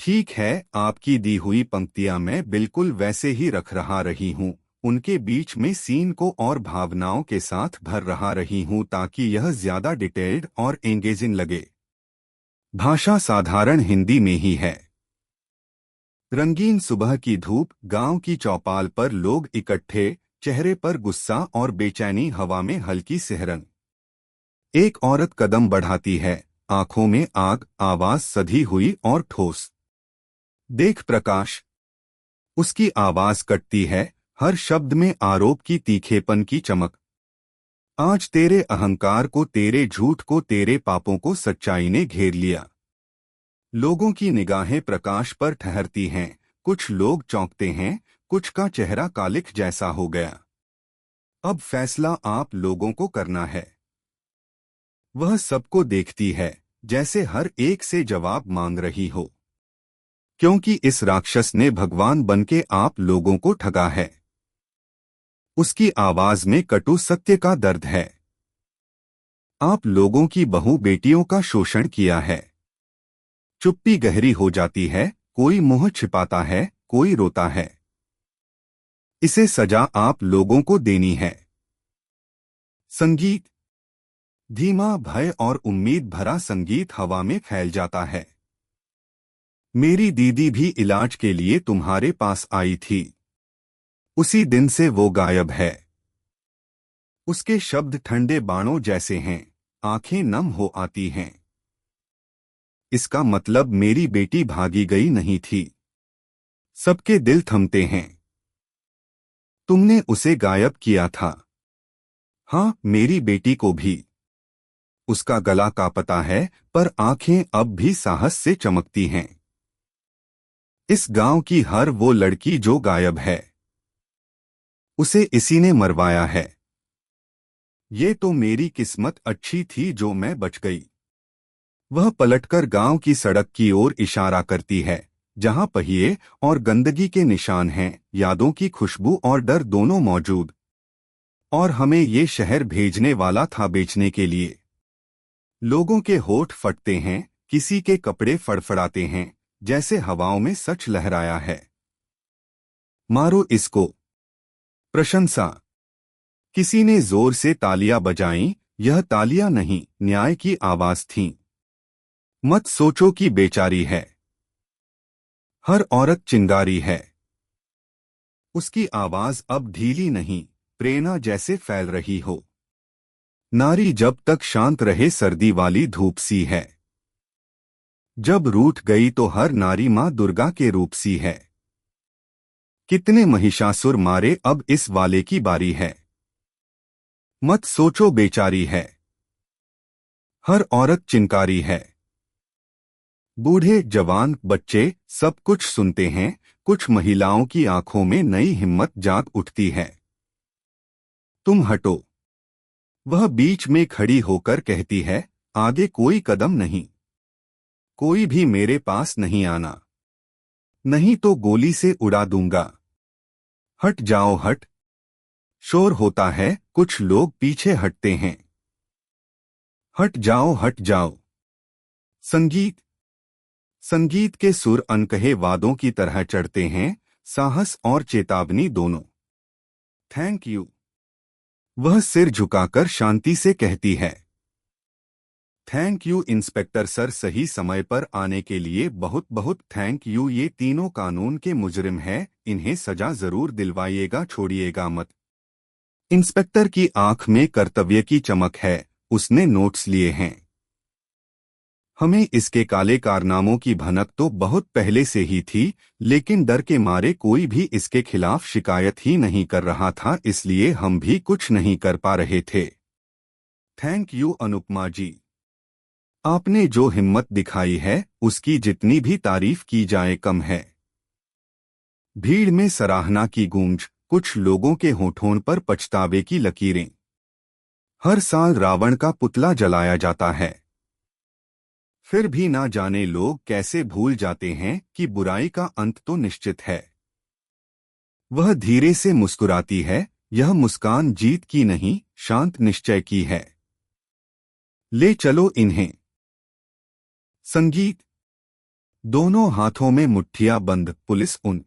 ठीक है, आपकी दी हुई पंक्तियां मैं बिल्कुल वैसे ही रही हूँ। उनके बीच में सीन को और भावनाओं के साथ भर रही हूँ ताकि यह ज्यादा डिटेल्ड और एंगेजिंग लगे। भाषा साधारण हिंदी में ही है। रंगीन सुबह की धूप, गांव की चौपाल पर लोग इकट्ठे, चेहरे पर गुस्सा और बेचैनी, हवा में हल्की सिहरन। एक औरत कदम बढ़ाती है, आंखों में आग, आवाज सधी हुई और ठोस। देख प्रकाश। उसकी आवाज कटती है, हर शब्द में आरोप की तीखेपन की चमक। आज तेरे अहंकार को, तेरे झूठ को, तेरे पापों को सच्चाई ने घेर लिया। लोगों की निगाहें प्रकाश पर ठहरती हैं, कुछ लोग चौंकते हैं, कुछ का चेहरा कालिख जैसा हो गया। अब फैसला आप लोगों को करना है। वह सबको देखती है, जैसे हर एक से जवाब मांग रही हो, क्योंकि इस राक्षस ने भगवान बनके आप लोगों को ठगा है। उसकी आवाज में कटु सत्य का दर्द है। आप लोगों की बहू बेटियों का शोषण किया है। चुप्पी गहरी हो जाती है, कोई मुंह छिपाता है, कोई रोता है। इसे सजा आप लोगों को देनी है। संगीत। धीमा, भय और उम्मीद भरा संगीत हवा में फैल जाता है। मेरी दीदी भी इलाज के लिए तुम्हारे पास आई थी। उसी दिन से वो गायब है। उसके शब्द ठंडे बाणों जैसे हैं, आंखें नम हो आती हैं। इसका मतलब मेरी बेटी भागी गई नहीं थी। सबके दिल थमते हैं। तुमने उसे गायब किया था। हाँ, मेरी बेटी को भी। उसका गला कांपता है, पर आंखें अब भी साहस से चमकती हैं। इस गांव की हर वो लड़की जो गायब है, उसे इसी ने मरवाया है। ये तो मेरी किस्मत अच्छी थी जो मैं बच गई। वह पलटकर गांव की सड़क की ओर इशारा करती है, जहां पहिए और गंदगी के निशान हैं, यादों की खुशबू और डर दोनों मौजूद। और हमें ये शहर भेजने वाला था बेचने के लिए। लोगों के होठ फटते हैं, किसी के कपड़े फड़फड़ाते हैं, जैसे हवाओं में सच लहराया है। मारो इसको। प्रशंसा। किसी ने जोर से तालियां बजाईं। यह तालियां नहीं, न्याय की आवाज थीं। मत सोचो कि बेचारी है। हर औरत चिंगारी है। उसकी आवाज अब ढीली नहीं, प्रेरणा जैसे फैल रही हो। नारी जब तक शांत रहे सर्दी वाली धूप सी है। जब रूठ गई तो हर नारी मां दुर्गा के रूप सी है। कितने महिषासुर मारे, अब इस वाले की बारी है। मत सोचो बेचारी है। हर औरत चिंकारी है। बूढ़े, जवान, बच्चे सब कुछ सुनते हैं। कुछ महिलाओं की आंखों में नई हिम्मत जाग उठती है। तुम हटो। वह बीच में खड़ी होकर कहती है, आगे कोई कदम नहीं। कोई भी मेरे पास नहीं आना, नहीं तो गोली से उड़ा दूंगा। हट जाओ, हट। शोर होता है, कुछ लोग पीछे हटते हैं। हट जाओ, हट जाओ। संगीत। संगीत के सुर अनकहे वादों की तरह चढ़ते हैं, साहस और चेतावनी दोनों। Thank you. वह सिर झुकाकर शांति से कहती है। थैंक यू इंस्पेक्टर सर, सही समय पर आने के लिए बहुत बहुत थैंक यू। ये तीनों कानून के मुजरिम हैं, इन्हें सजा जरूर दिलवाइएगा, छोड़िएगा मत। इंस्पेक्टर की आंख में कर्तव्य की चमक है। उसने नोट्स लिए हैं। हमें इसके काले कारनामों की भनक तो बहुत पहले से ही थी, लेकिन डर के मारे कोई भी इसके खिलाफ शिकायत ही नहीं कर रहा था, इसलिए हम भी कुछ नहीं कर पा रहे थे। थैंक यू अनुपमा जी। आपने जो हिम्मत दिखाई है, उसकी जितनी भी तारीफ की जाए कम है। भीड़ में सराहना की गूंज, कुछ लोगों के होठों पर पछतावे की लकीरें। हर साल रावण का पुतला जलाया जाता है, फिर भी ना जाने लोग कैसे भूल जाते हैं कि बुराई का अंत तो निश्चित है। वह धीरे से मुस्कुराती है, यह मुस्कान जीत की नहीं, शांत निश्चय की है। ले चलो इन्हें। संगीत। दोनों हाथों में मुट्ठियां बंद पुलिस उन